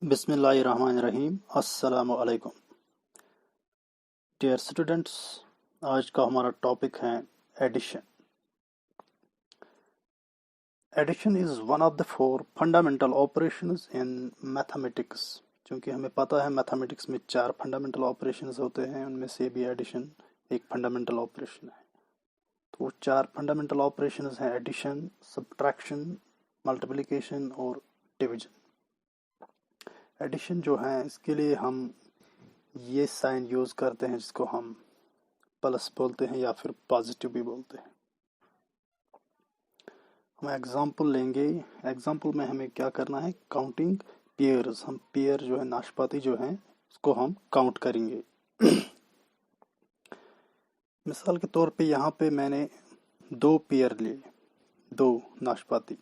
बिस्मिल्लाहिर्रहमानिर्रहीम। अस्सलामु अलैकुम डियर स्टूडेंट्स। आज का हमारा टॉपिक है addition. Addition is one of the four fundamental operations in mathematics. क्योंकि हमें पता है मैथमेटिक्स में चार फंडामेंटल ऑपरेशंस होते हैं, उनमें से भी एडिशन एक फंडामेंटल ऑपरेशन है। तो वो चार फंडामेंटल ऑपरेशंस हैं एडिशन, सब्ट्रैक्शन, मल्टीप्लिकेशन और डिवीजन। एडिशन जो है इसके लिए हम ये साइन यूज करते हैं जिसको हम प्लस बोलते हैं या फिर पॉजिटिव भी बोलते हैं। हम एग्जांपल लेंगे। एग्जांपल में हमें क्या करना है, काउंटिंग पेयर्स। हम पेयर जो है नाशपाती जो है उसको हम काउंट करेंगे। मिसाल के तौर पे यहाँ पे मैंने दो पेयर लिए, दो नाशपाती।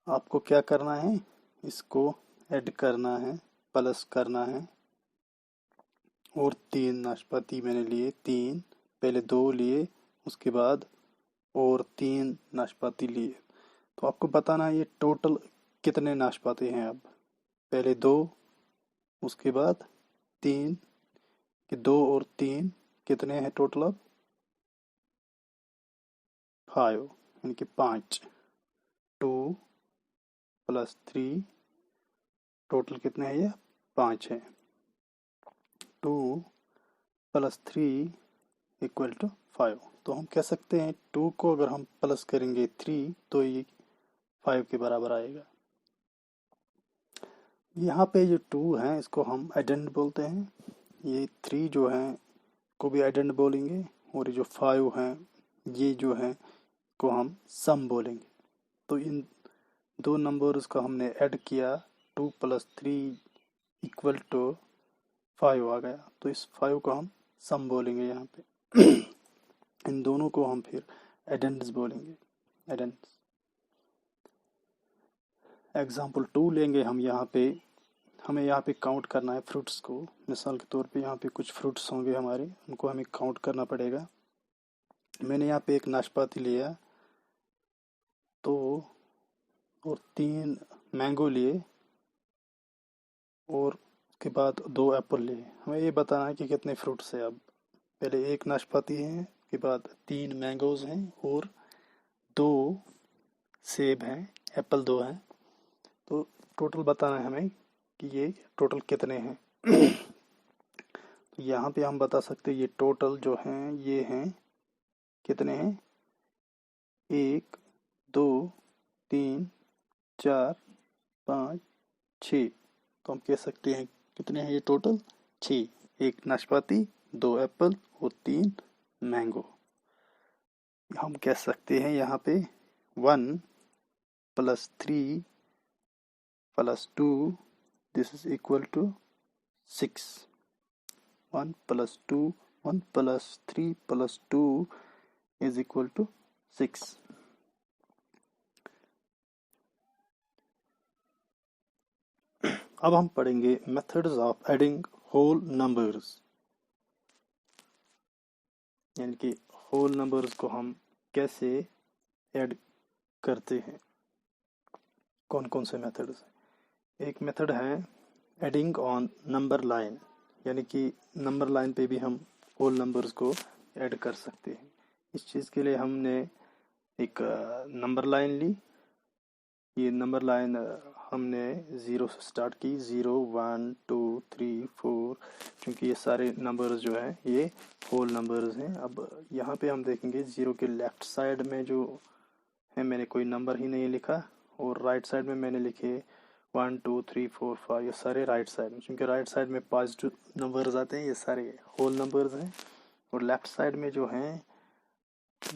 आपको क्या करना है, इसको ऐड करना है, प्लस करना है। और तीन नाशपाती मैंने लिए, तीन, पहले दो लिए, उसके बाद और तीन नाशपाती लिए। तो आपको बताना है ये टोटल कितने नाशपाती हैं। अब पहले दो, उसके बाद तीन, कि दो और तीन कितने हैं टोटल। अब 5, यानी कि 5। 2 + 3 टोटल कितने हैं, ये 5 है। 2 + 3 = 5। तो हम कह सकते हैं 2 को अगर हम प्लस करेंगे 3 तो ये 5 के बराबर आएगा। यहाँ पे जो 2 है इसको हम एडेंड बोलते हैं, ये 3 जो है को भी एडेंड बोलेंगे, और ये जो 5 है ये जो है को हम सम बोलेंगे। तो इन दो नंबर्स को हमने ऐड किया, 2 + 3 = 5 आ गया। तो इस 5 को हम सम बोलेंगे यहाँ पे। इन दोनों को हम फिर एडेंड्स बोलेंगे, एडेंड्स। एग्जाम्पल 2 लेंगे हम यहाँ पे। हमें यहाँ पे काउंट करना है फ्रूट्स को। मिसाल के तौर पे यहाँ पे कुछ फ्रूट्स होंगे हमारे, उनको हमें काउंट करना पड़ेगा। मैंने यहाँ पे एक नाशपाती लिया, तो और 3 मैंगो लिए, और उसके बाद 2 एप्पल लिए। हमें ये बताना है कि कितने फ्रूट्स है। अब पहले एक नाशपाती है, उसके बाद 3 मैंगोज हैं, और 2 सेब हैं, एप्पल 2 हैं। तो टोटल बताना है हमें कि ये टोटल कितने हैं। तो यहाँ पे हम बता सकते हैं ये टोटल जो हैं ये हैं कितने हैं, 1 2 3 4 5 6। तो हम कह सकते हैं कितने हैं ये टोटल, 6। एक नाशपाती, 2 एप्पल और 3 मैंगो। हम कह सकते हैं यहाँ पे 1 + 3 + 2 this is equal to 6। 1 + 2 1 + 3 + 2 is equal to 6। अब हम पढ़ेंगे methods of adding whole numbers, यानी कि होल नंबर्स को हम कैसे ऐड करते हैं, कौन कौन से मेथड्स हैं। एक मेथड है एडिंग ऑन नंबर लाइन, यानी कि नंबर लाइन पे भी हम होल नंबर्स को ऐड कर सकते हैं। इस चीज़ के लिए हमने एक नंबर लाइन ली। ये नंबर लाइन हमने 0 से स्टार्ट की, 0 1 2 3 4, क्योंकि ये सारे नंबर्स जो हैं ये होल नंबर्स हैं। अब यहाँ पे हम देखेंगे 0 के लेफ्ट साइड में जो है मैंने कोई नंबर ही नहीं लिखा, और राइट साइड में मैंने लिखे 1 2 3 4 5, ये सारे राइट साइड में, क्योंकि राइट साइड में पॉजिटिव नंबर्स आते हैं, ये सारे होल नंबर्स हैं। और लेफ्ट साइड में जो है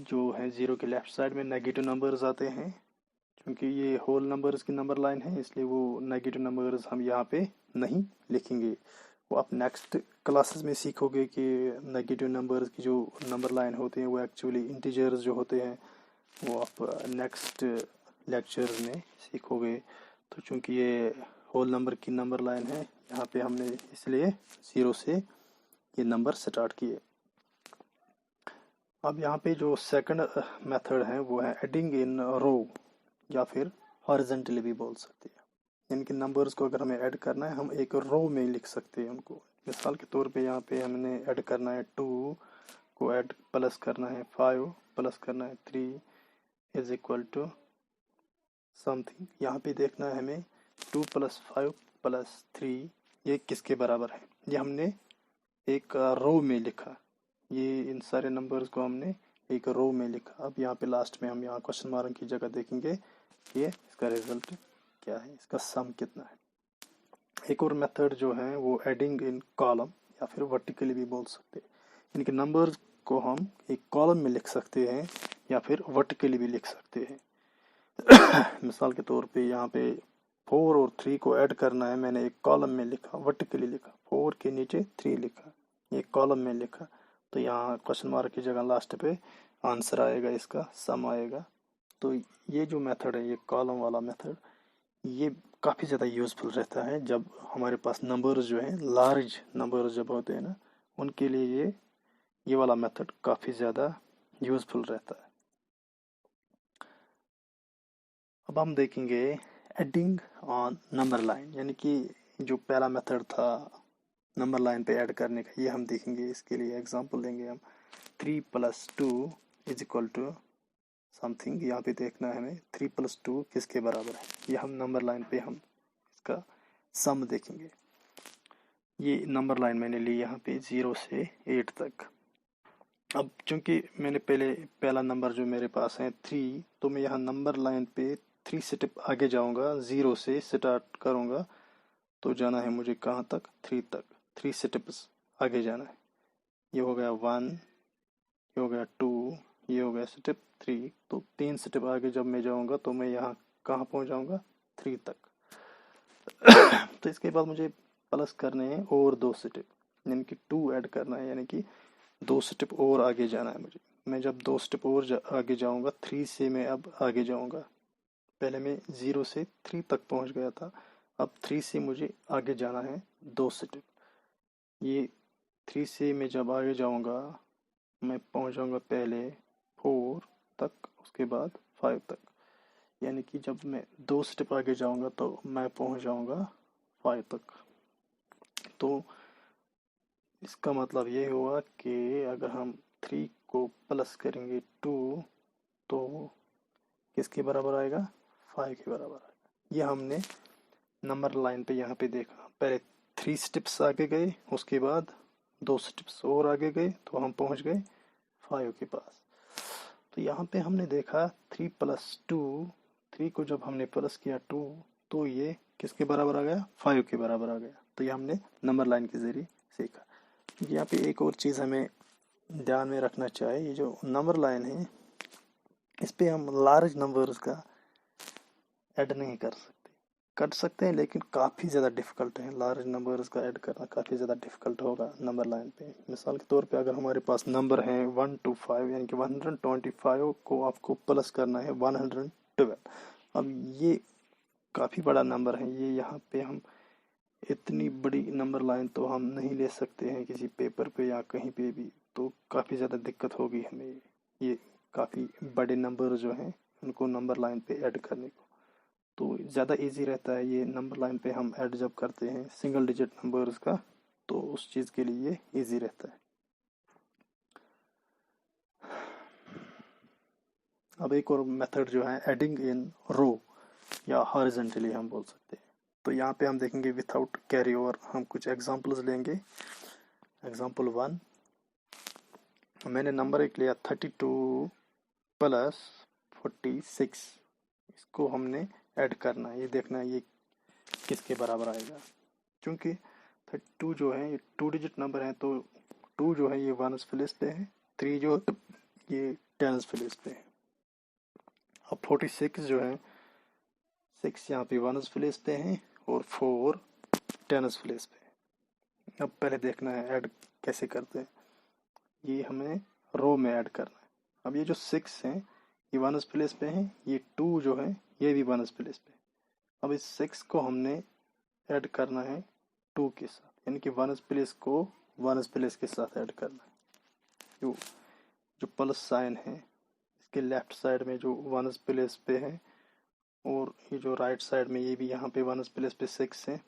0 के लेफ्ट साइड में नेगेटिव नंबर्स आते हैं। क्योंकि ये होल नंबर्स की नंबर लाइन है इसलिए वो नेगेटिव नंबर्स हम यहाँ पे नहीं लिखेंगे। वो आप नेक्स्ट क्लासेस में सीखोगे कि नेगेटिव नंबर्स की जो नंबर लाइन होते हैं वो एक्चुअली इंटीजर्स जो होते हैं, वो आप नेक्स्ट लेक्चर्स में सीखोगे। तो चूंकि ये होल नंबर की नंबर लाइन है, यहाँ पे हमने इसलिए 0 से ये नंबर स्टार्ट किए। अब यहाँ पे जो सेकंड मेथड है वो है एडिंग इन रो, या फिर हॉरिजॉन्टली भी बोल सकते हैं। यानी कि नंबर्स को अगर हमें ऐड करना है हम एक रो में लिख सकते हैं उनको। मिसाल के तौर पे यहाँ पे हमने ऐड करना है 2 को ऐड प्लस करना है 5 प्लस करना है 3 इज इक्वल टू समथिंग। यहाँ पे देखना है हमें 2 + 5 + 3 ये किसके बराबर है। ये हमने एक रो में लिखा, ये इन सारे नंबर्स को हमने एक रो में लिखा। अब यहाँ पे लास्ट में हम यहाँ क्वेश्चन मार्क की जगह देखेंगे ये इसका रिजल्ट क्या है, इसका सम कितना है। एक और मेथड जो है वो एडिंग इन कॉलम या फिर वर्टिकली भी बोल सकते हैं, यानी कि नंबर्स को हम एक कॉलम में लिख सकते हैं या फिर वर्टिकली भी लिख सकते हैं। मिसाल के तौर पे यहाँ पे 4 और 3 को ऐड करना है, मैंने एक कॉलम में लिखा, वर्टिकली लिखा, 4 के नीचे 3 लिखा, एक कॉलम में लिखा, तो यहाँ क्वेश्चन मार्क की जगह लास्ट पे आंसर आएगा, इसका सम आएगा। तो ये जो मेथड है, ये कॉलम वाला मेथड, ये काफ़ी ज़्यादा यूज़फुल रहता है जब हमारे पास नंबर्स जो हैं, लार्ज नंबर्स जब होते हैं ना, उनके लिए ये वाला मेथड काफ़ी ज़्यादा यूज़फुल रहता है। अब हम देखेंगे एडिंग ऑन नंबर लाइन, यानी कि जो पहला मेथड था नंबर लाइन पे ऐड करने का, ये हम देखेंगे। इसके लिए एग्जांपल देंगे हम 3 + 2 इज इक्वल टू समथिंग। यहाँ पे देखना है हमें 3 + 2 किसके बराबर है, ये हम नंबर लाइन पे हम इसका सम देखेंगे। ये नंबर लाइन मैंने ली यहाँ पे 0 से 8 तक। अब चूंकि मैंने पहला नंबर जो मेरे पास है 3, तो मैं यहाँ नंबर लाइन पे 3 स्टेप आगे जाऊंगा, 0 से स्टार्ट करूंगा, तो जाना है मुझे कहाँ तक, 3 तक, 3 स्टेप्स आगे जाना है। ये हो गया 1, ये हो गया 2, ये हो गया स्टेप 3, तो 3 स्टेप आगे जब मैं जाऊंगा तो मैं यहाँ कहाँ पहुँच जाऊंगा, 3 तक। तो इसके बाद मुझे प्लस करने हैं और 2 स्टेप, यानी कि 2 ऐड करना है, यानी कि 2 स्टेप और आगे जाना है मुझे। मैं जब 2 स्टेप और आगे जाऊंगा, 3 से मैं अब आगे जाऊंगा। पहले मैं 0 से 3 तक पहुंच गया था, अब 3 से मुझे आगे जाना है 2 स्टेप। ये 3 से मैं जब आगे जाऊंगा, मैं पहुंच जाऊंगा पहले 4 तक, उसके बाद 5 तक, यानी कि जब मैं 2 स्टेप आगे जाऊंगा तो मैं पहुंच जाऊंगा 5 तक। तो इसका मतलब ये हुआ कि अगर हम 3 को प्लस करेंगे 2, तो किसके बराबर आएगा, 5 के बराबर आएगा। ये हमने नंबर लाइन पे यहाँ पे देखा, पहले 3 स्टेप्स आगे गए, उसके बाद 2 स्टेप्स और आगे गए, तो हम पहुँच गए 5 के पास। तो यहाँ पे हमने देखा 3 + 2, 3 को जब हमने प्लस किया 2, तो ये किसके बराबर आ गया, 5 के बराबर आ गया। तो ये हमने नंबर लाइन के जरिए सीखा। यहाँ पे एक और चीज़ हमें ध्यान में रखना चाहिए, ये जो नंबर लाइन है, इस पे हम लार्ज नंबर्स का ऐड नहीं कर सकते हैं, लेकिन काफ़ी ज़्यादा डिफ़िकल्ट है। लार्ज नंबर्स का ऐड करना काफ़ी ज़्यादा डिफ़िकल्ट होगा नंबर लाइन पे। मिसाल के तौर पे अगर हमारे पास नंबर है 1 to 5, यानी कि 125 को आपको प्लस करना है 112। अब ये काफ़ी बड़ा नंबर है, ये यहाँ पे हम इतनी बड़ी नंबर लाइन तो हम नहीं ले सकते हैं किसी पेपर पे या कहीं पे भी, तो काफ़ी ज़्यादा दिक्कत होगी हमें। ये काफ़ी बड़े नंबर जो हैं उनको नंबर लाइन पे ऐड करने को, तो ज़्यादा इजी रहता है ये नंबर लाइन पे हम ऐड जब करते हैं सिंगल डिजिट नंबर्स का, तो उस चीज़ के लिए ये ईजी रहता है। अब एक और मेथड जो है एडिंग इन रो या हॉरिजॉन्टली हम बोल सकते हैं। तो यहाँ पे हम देखेंगे विथआउट कैरी ओवर, हम कुछ एग्जांपल्स लेंगे। एग्जांपल 1, मैंने नंबर एक लिया 32 + 46, इसको हमने ऐड करना है, ये देखना है ये किसके बराबर आएगा। क्योंकि 32 जो है ये 2 डिजिट नंबर है, तो 2 जो है ये 1s प्लेस पे है, 3 जो ये 10s प्लेस पे है। अब 46 जो है 6 यहाँ पे 1s प्लेस पे है और 4 10s प्लेस पे है। अब पहले देखना है ऐड कैसे करते हैं, ये हमें रो में ऐड करना है। अब ये जो 6 है ये 1s प्लेस पे है, ये 2 जो है ये भी 1s प्लेस पे है। अब इस 6 को हमने ऐड करना है 2 के साथ, यानी कि 1s प्लेस को 1s प्लेस के साथ ऐड करना है। जो प्लस साइन है इसके लेफ्ट साइड में जो 1s प्लेस पे है और ये जो राइट साइड में ये भी यहाँ पे 1s प्लेस पे 6 है,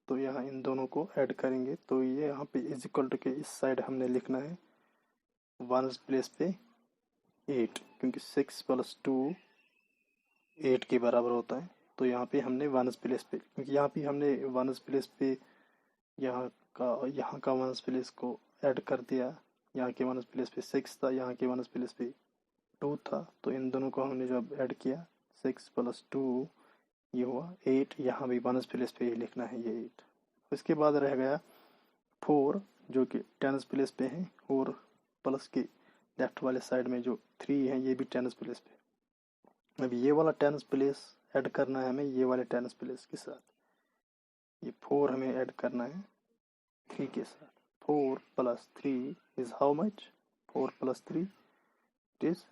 तो यहाँ इन दोनों को ऐड करेंगे तो ये यहाँ पे इज इक्वल टू के इस साइड हमने लिखना है 1s प्लेस पे 8, क्योंकि 6 + 2 8 के बराबर होता है। तो यहाँ पे हमने 1s प्लेस पे, क्योंकि यहाँ पे हमने 1s प्लेस पे यहाँ का 1s प्लेस को ऐड कर दिया, यहाँ के 1s प्लेस पे 6 था, यहाँ के 1s प्लेस पे 2 था, तो इन दोनों को हमने जब ऐड किया 6 + 2 ये हुआ 8, यहाँ भी 1s प्लेस पे ही लिखना है ये 8। इसके बाद रह गया 4 जो कि 10s प्लेस पे है, और प्लस के लेफ्ट वाले साइड में जो 3 है ये भी 10s प्लेस पे। अब ये वाला 10s प्लेस ऐड करना है हमें ये वाले 10s प्लेस के साथ, ये 4 हमें ऐड करना है 3 के साथ। 4 + 3 इज हाउ मच? 4 + 3 इज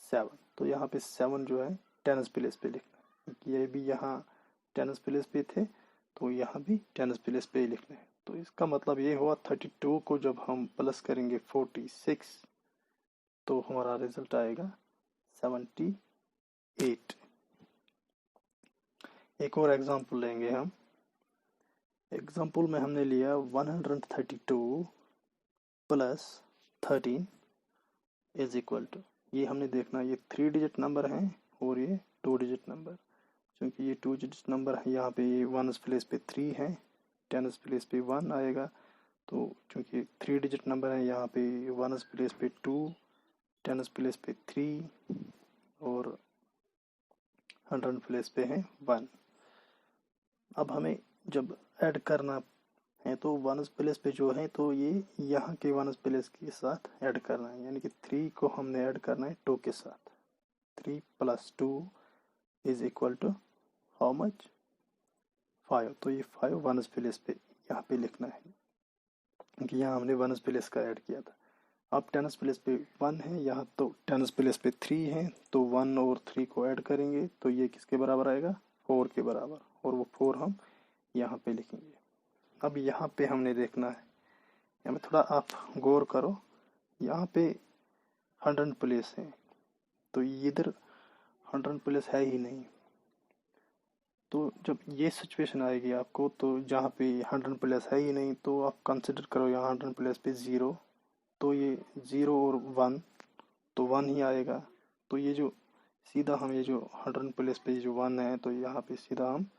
7। तो यहाँ पे 7 जो है 10s प्लेस पे लिखना है, ये भी यहाँ 10s प्लेस पे थे तो यहाँ भी 10s प्लेस पे ही लिखना है। तो इसका मतलब ये हुआ 32 को जब हम प्लस करेंगे 46 तो हमारा रिजल्ट आएगा 78। एक और एग्जांपल लेंगे हम। एग्जांपल में हमने लिया 132 + 13 इज इक्वल टू, ये हमने देखना ये 3 डिजिट नंबर है और ये 2 डिजिट नंबर। क्योंकि ये 2 डिजिट नंबर है यहाँ पे ये 1s प्लेस पे 3 है, 10s प्लेस पे 1 आएगा। तो क्योंकि 3 डिजिट नंबर है यहाँ पे 1s प्लेस पे 2, 10s प्लेस पे 3 और 100 प्लेस पे है 1। अब हमें जब ऐड करना है तो 1s प्लेस पे जो है तो ये यहाँ के 1s प्लेस के साथ ऐड करना है, यानी कि 3 को हमने ऐड करना है 2 के साथ। 3 + 2 is equal to how much? 5। तो ये 5 1s प्लेस पे यहाँ पे लिखना है, क्योंकि यहाँ हमने 1s प्लेस का ऐड किया था। अब 10s प्लेस पे 1 है यहाँ, तो 10s प्लेस पे 3 है तो 1 और 3 को ऐड करेंगे तो ये किसके बराबर आएगा? 4 के बराबर, और वो 4 हम यहाँ पे लिखेंगे। अब यहाँ पे हमने देखना है, यहाँ में थोड़ा आप गौर करो, यहाँ पे 100 प्लेस है तो इधर 100 प्लेस है ही नहीं। तो जब ये सिचुएशन आएगी आपको तो जहाँ पे 100 प्लेस है ही नहीं तो आप कंसिडर करो यहाँ 100 प्लेस पे 0, तो ये 0 और 1 तो 1 ही आएगा। तो ये जो सीधा हम ये जो 100 प्लेस पे जो 1 है तो यहाँ पे सीधा हम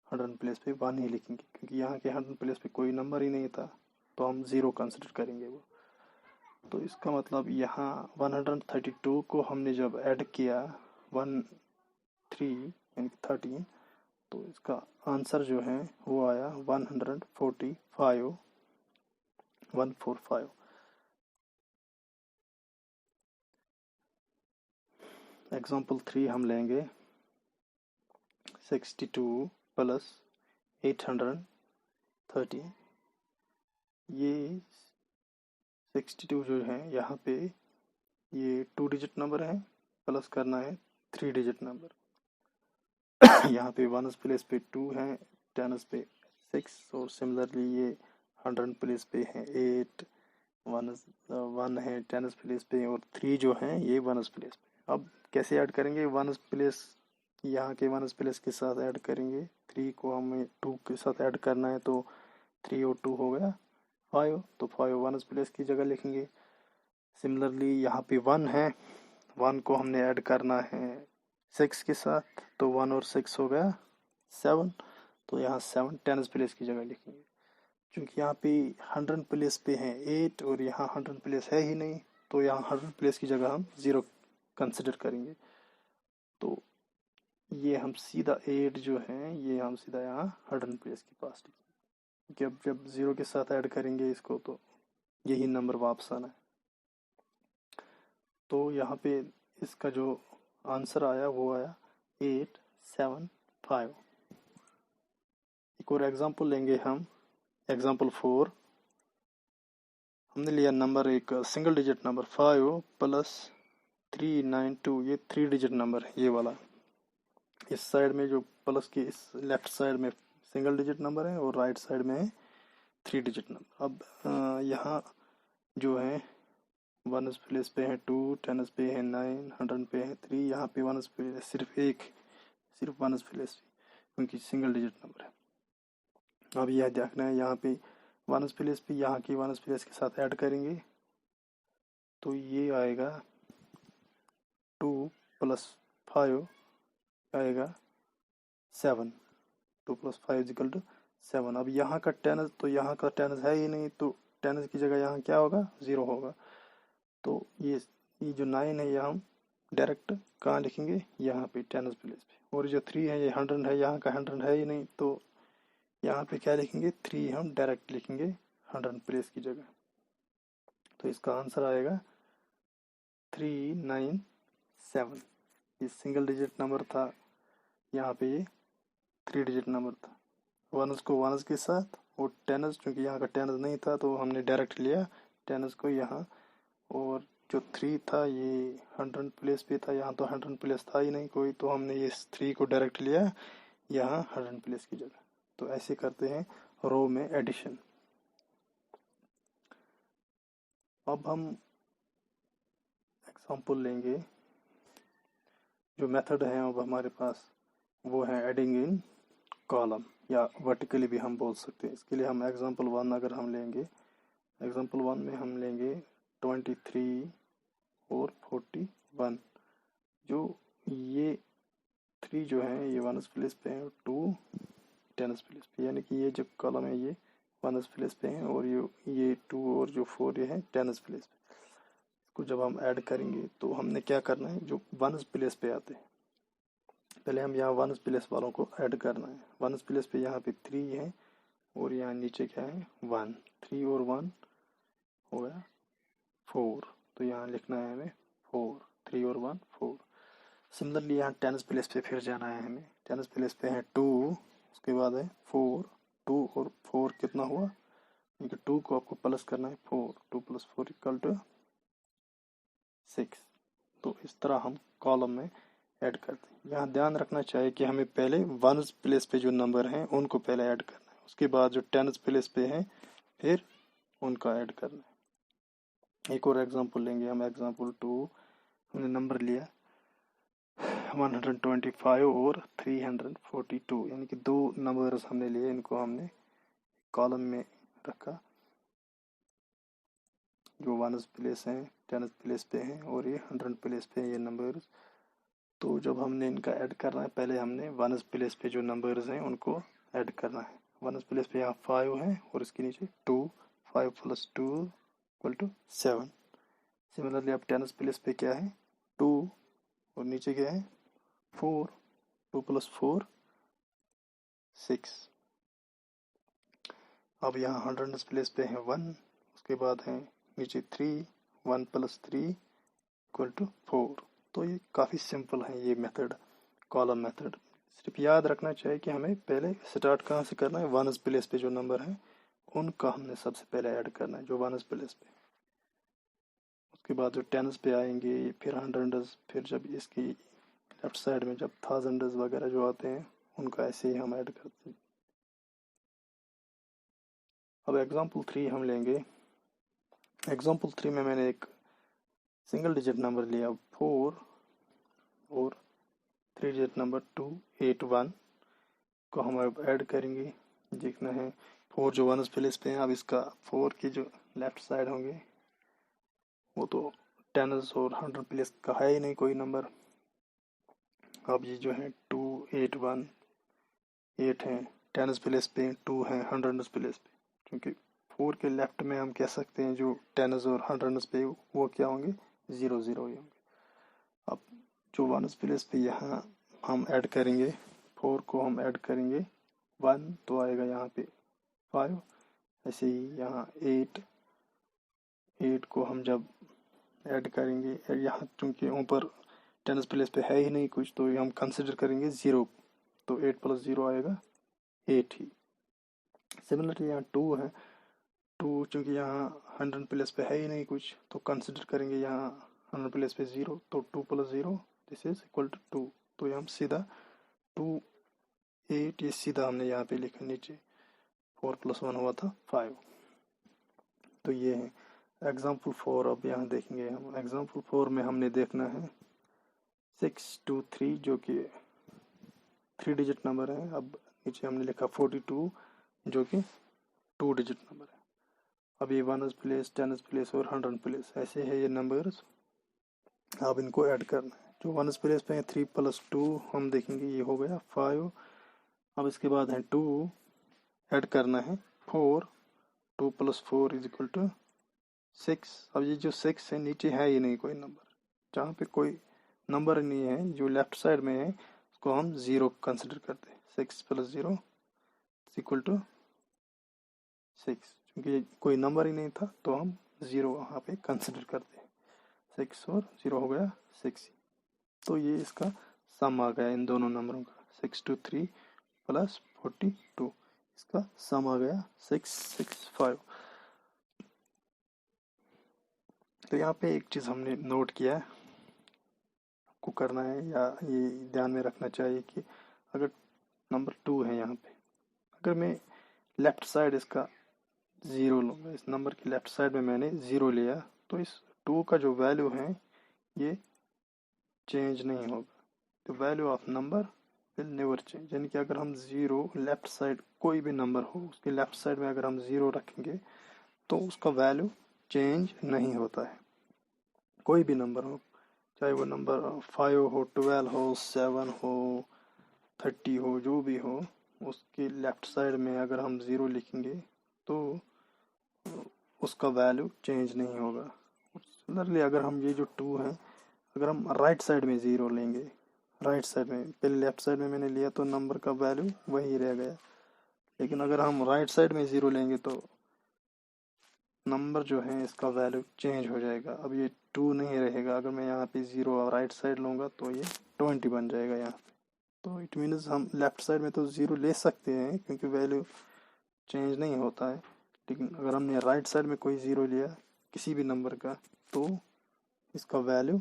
100 प्लेस पे 1 ही लिखेंगे, क्योंकि यहाँ के 100 प्लेस पे कोई नंबर ही नहीं था तो हम 0 कंसिडर करेंगे वो। तो इसका मतलब यहाँ 132 को हमने जब ऐड किया 13 यानी 13, तो इसका आंसर जो है वो आया 145। एग्जाम्पल 3 हम लेंगे 62 + 830। ये 62 जो है यहाँ पे ये 2 डिजिट नंबर है, प्लस करना है 3 डिजिट नंबर। यहाँ पे 1s प्लेस पे 2 है, 10s पे 6 और सिमिलरली ये 100 प्लेस पे है 8, 1 है 10s प्लेस पे और 3 जो है ये 1s प्लेस पे। अब कैसे ऐड करेंगे? 1s प्लेस यहाँ के 1s प्लेस के साथ ऐड करेंगे, 3 को हमें 2 के साथ ऐड करना है तो 3 और 2 हो गया 5, तो 5 1s प्लेस की जगह लिखेंगे। सिमिलरली यहाँ पे 1 है, 1 को हमने ऐड करना है 6 के साथ, तो 1 और 6 हो गया 7, तो यहाँ 7 10s प्लेस की जगह लिखेंगे। क्योंकि यहाँ पे 100 प्लेस पे है 8 और यहाँ 100 प्लेस है ही नहीं तो यहाँ 100 प्लेस की जगह हम 0 कंसिडर करेंगे। तो ये हम सीधा 8 जो है ये हम सीधा यहाँ 100 प्लेस के पास लिखेंगे, क्योंकि अब जब 0 के साथ ऐड करेंगे इसको तो यही नंबर वापस आना है। तो यहाँ पे इसका जो आंसर आया वो आया 875। एक और एग्जांपल लेंगे हम, एग्जांपल 4। हमने लिया नंबर एक सिंगल डिजिट नंबर 5 + 392, ये 3 डिजिट नंबर है ये वाला। इस साइड में जो प्लस की इस लेफ्ट साइड में सिंगल डिजिट नंबर है और राइट साइड में है 3 डिजिट नंबर। अब यहाँ जो है 1s प्लेस पे है 2, 10s पे है 9, 100 पे है 3, यहाँ पे 1s पे सिर्फ एक सिर्फ वनस प्लेस पे, क्योंकि सिंगल डिजिट नंबर है। अब यह देखना है यहाँ पे वनस प्लेस पे, यहाँ की वनस प्लेस के साथ ऐड करेंगे तो ये आएगा 2 + 5 आएगा 7, 2 + 5 = 7। अब यहाँ का टेनस, तो यहाँ का टेनस है ही नहीं, तो टेनस की जगह यहाँ क्या होगा, 0 होगा। तो ये जो 9 है, यहाँ हम डायरेक्ट कहाँ लिखेंगे, यहाँ पे टेनस प्लेस पे। और जो 3 है, ये 100 है, यहाँ का 100 है ही नहीं, तो यहाँ पे क्या लिखेंगे, 3 हम डायरेक्ट लिखेंगे 100 प्लेस की जगह। तो इसका आंसर आएगा 397। ये सिंगल डिजिट नंबर था, यहाँ पे ये 3 डिजिट नंबर था। वनस को वनस के साथ, और टेनस चूँकि यहाँ का टेनस नहीं था तो हमने डायरेक्ट लिया टेनस को यहाँ। और जो 3 था ये 100 प्लेस पे था, यहाँ तो 100 प्लेस था ही नहीं कोई, तो हमने ये 3 को डायरेक्ट लिया यहाँ 100 प्लेस की जगह। तो ऐसे करते हैं रो में एडिशन। अब हम एग्जांपल लेंगे। जो मेथड है अब हमारे पास वो है एडिंग इन कॉलम, या वर्टिकली भी हम बोल सकते हैं। इसके लिए हम एग्जांपल 1 अगर हम लेंगे, एग्जांपल 1 में हम लेंगे 23 और 41। जो ये 3 जो है ये वनस प्लेस पे है, 2 टेनस प्लेस पे, यानी कि ये जो कॉलम है ये वनस प्लेस पे है, और ये 2 और जो 4 ये है टेनस प्लेस पे। इसको जब हम ऐड करेंगे तो हमने क्या करना है, जो वनस प्लेस पे आते हैं पहले हम यहाँ वनस प्लेस वालों को ऐड करना है। वनस प्लेस पे यहाँ पे 3 है, और यहाँ नीचे क्या है 1, 3 और 1 हो गया 4, तो यहाँ लिखना है हमें 4, 3 और 1 4। सिमिलरली यहाँ टेनस प्लेस पे फिर जाना है हमें। टेनस प्लेस पे है 2, उसके बाद है 4, 2 और 4 कितना हुआ, क्योंकि 2 को आपको प्लस करना है 4, 2 + 4 = 6। तो इस तरह हम कॉलम में ऐड करते हैं। यहाँ ध्यान रखना चाहिए कि हमें पहले वनस प्लेस पे जो नंबर हैं उनको पहले ऐड करना है, उसके बाद जो टेनस प्लेस पे हैं फिर उनका ऐड करना है। एक और एग्जांपल लेंगे हम, एग्जांपल 2। हमने नंबर लिया 125 और 342, यानी कि 2 नंबर्स हमने लिए, इनको हमने कॉलम में रखा जो वनस प्लेस हैं, टेनस प्लेस पे हैं, और ये 100 प्लेस पे हैं ये नंबर्स। तो जब हमने इनका ऐड करना है पहले हमने वनस प्लेस पे जो नंबर्स हैं उनको ऐड करना है। वनस प्लेस पे यहाँ 5 है और इसके नीचे 2, 5 + 2 = 7। सिमिलरली अब टेनस प्लेस पे क्या है 2, और नीचे क्या है 4, 2 + 4 6। अब यहाँ 100 प्लेस पे है 1, उसके बाद है नीचे 3, 1 + 3 = 4। तो ये काफ़ी सिंपल है ये मेथड, कॉलम मेथड। सिर्फ याद रखना चाहिए कि हमें पहले स्टार्ट कहाँ से करना है, वनस प्लेस पे जो नंबर है उनका हमने सबसे पहले ऐड करना है, जो वनस प्लेस पे। उसके बाद जो टेंस पे आएंगे, फिर हंड्रेड्स, फिर जब इसकी लेफ्ट साइड में जब थाउजेंड्स वगैरह जो आते हैं उनका ऐसे ही हम ऐड करते हैं। अब एग्जाम्पल 3 हम लेंगे। एग्जाम्पल 3 में मैंने एक सिंगल डिजिट नंबर लिया 4 और 3 डिजिट नंबर 281 को हम अब ऐड करेंगे। देखना है 4 जो वनस प्लेस पे हैं, अब इसका 4 की जो लेफ्ट साइड होंगे वो तो टेनस और 100 प्लेस का है ही नहीं कोई नंबर। अब ये जो है 281 8 है टेनस प्लेस पे, 2 है 100 प्लेस पे, क्योंकि 4 के लेफ्ट में हम कह सकते हैं जो टेनस और 100 पे वो क्या होंगे 0 0 ही होंगे। अब जो वनस प्लेस पे यहाँ हम ऐड करेंगे 4 को हम ऐड करेंगे 1 तो आएगा यहाँ पे 5। ऐसे ही यहाँ 8 को हम जब ऐड करेंगे, यहाँ चूँकि ऊपर टेनस प्लेस पे है ही नहीं कुछ तो हम कंसिडर करेंगे 0, तो 8 + 0 आएगा 8 ही। सिमिलरली यहाँ 2 है, 2 चूँकि यहाँ 100 प्लेस पे है ही नहीं कुछ तो कंसिडर करेंगे यहाँ 100 प्लेस पे 0, तो 2 + 0 दिस इज इक्वल टू 2। तो हम सीधा 2 8 ये सीधा हमने यहाँ पे लिखा, नीचे 4 + 1 हुआ था 5। तो ये है एग्जाम्पल 4। अब यहाँ देखेंगे हम एग्जाम्पल 4 में हमने देखना है 623 जो कि 3 डिजिट नंबर है। अब नीचे हमने लिखा 42 जो कि 2 डिजिट नंबर है। अब ये 1s प्लेस, 10s प्लेस और 100 प्लेस ऐसे है ये नंबर्स। अब इनको ऐड करना है। जो 1s प्लेस पे है 3 + 2 हम देखेंगे ये हो गया 5। अब इसके बाद है 2 ऐड करना है 4, 2 + 4 = 6। अब ये जो 6 है नीचे है ही नहीं कोई नंबर, जहाँ पे कोई नंबर नहीं है जो लेफ्ट साइड में है उसको हम 0 कंसिडर करते हैं। 6 + 0 = 6, क्योंकि कोई नंबर ही नहीं था तो हम 0 वहाँ पे कंसिडर करते हैं। 6 और 0 हो गया 6। तो ये इसका सम आ गया इन दोनों नंबरों का, 623 + 42, इसका सम आ गया 665। तो यहाँ पे एक चीज़ हमने नोट किया है, आपको करना है या ये ध्यान में रखना चाहिए कि अगर नंबर 2 है यहाँ पे, अगर मैं लेफ्ट साइड इसका 0 लूँगा, इस नंबर की लेफ्ट साइड में मैंने 0 लिया, तो इस 2 का जो वैल्यू है ये चेंज नहीं होगा। The value of number will never change, यानी कि अगर हम 0 लेफ्ट साइड कोई भी नंबर हो उसके लेफ्ट साइड में अगर हम 0 रखेंगे तो उसका वैल्यू चेंज नहीं होता है। कोई भी नंबर हो, चाहे वो नंबर 5 हो, 12 हो, 7 हो, 30 हो, जो भी हो, उसके लेफ्ट साइड में अगर हम 0 लिखेंगे तो उसका वैल्यू चेंज नहीं होगा। सिमिलरली अगर हम ये जो 2 है, अगर हम राइट साइड में 0 लेंगे, राइट साइड में, पहले लेफ्ट साइड में मैंने लिया तो नंबर का वैल्यू वही रह गया, लेकिन अगर हम राइट साइड में 0 लेंगे तो नंबर जो है इसका वैल्यू चेंज हो जाएगा। अब ये 2 नहीं रहेगा, अगर मैं यहाँ पे 0 राइट साइड लूँगा तो ये 20 बन जाएगा यहाँ पे। तो इट मीन्स हम लेफ्ट साइड में तो 0 ले सकते हैं क्योंकि वैल्यू चेंज नहीं होता है, लेकिन अगर हमने राइट साइड में कोई 0 लिया किसी भी नंबर का तो इसका वैल्यू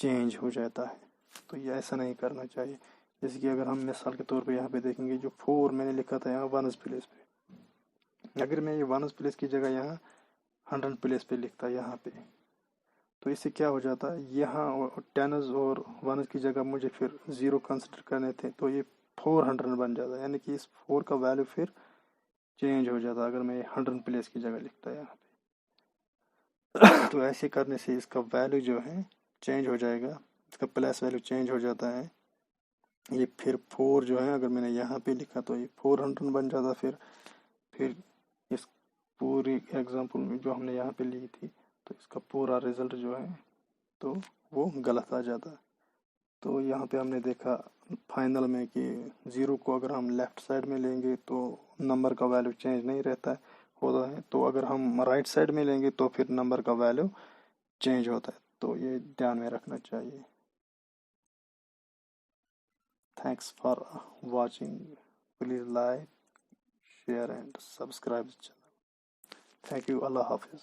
चेंज हो जाता है। तो ये ऐसा नहीं करना चाहिए। जैसे कि अगर हम मिसाल के तौर पे यहाँ पे देखेंगे, जो 4 मैंने लिखा था यहाँ 1s प्लेस पे, अगर मैं ये 1s प्लेस की जगह यहाँ 100 प्लेस पे लिखता यहाँ पे, तो इससे क्या हो जाता है, यहाँ 10s और 1s की जगह मुझे फिर 0 कंसिडर करने थे तो ये 400 बन जाता, यानी कि इस 4 का वैल्यू फिर चेंज हो जाता अगर मैं 100 प्लेस की जगह लिखता यहाँ पे। तो ऐसे करने से इसका वैल्यू जो है चेंज हो जाएगा, इसका प्लस वैल्यू चेंज हो जाता है। ये फिर 4 जो है अगर मैंने यहाँ पे लिखा तो ये 400 बन जाता। फिर इस पूरी एग्जांपल में जो हमने यहाँ पे ली थी तो इसका पूरा रिजल्ट जो है तो वो गलत आ जाता। तो यहाँ पे हमने देखा फाइनल में कि 0 को अगर हम लेफ्ट साइड में लेंगे तो नंबर का वैल्यू चेंज नहीं रहता होता है, तो अगर हम राइट साइड में लेंगे तो फिर नंबर का वैल्यू चेंज होता है। तो ये ध्यान में रखना चाहिए। Thanks for watching. Please like, share and subscribe the channel. Thank you. Allah Hafiz.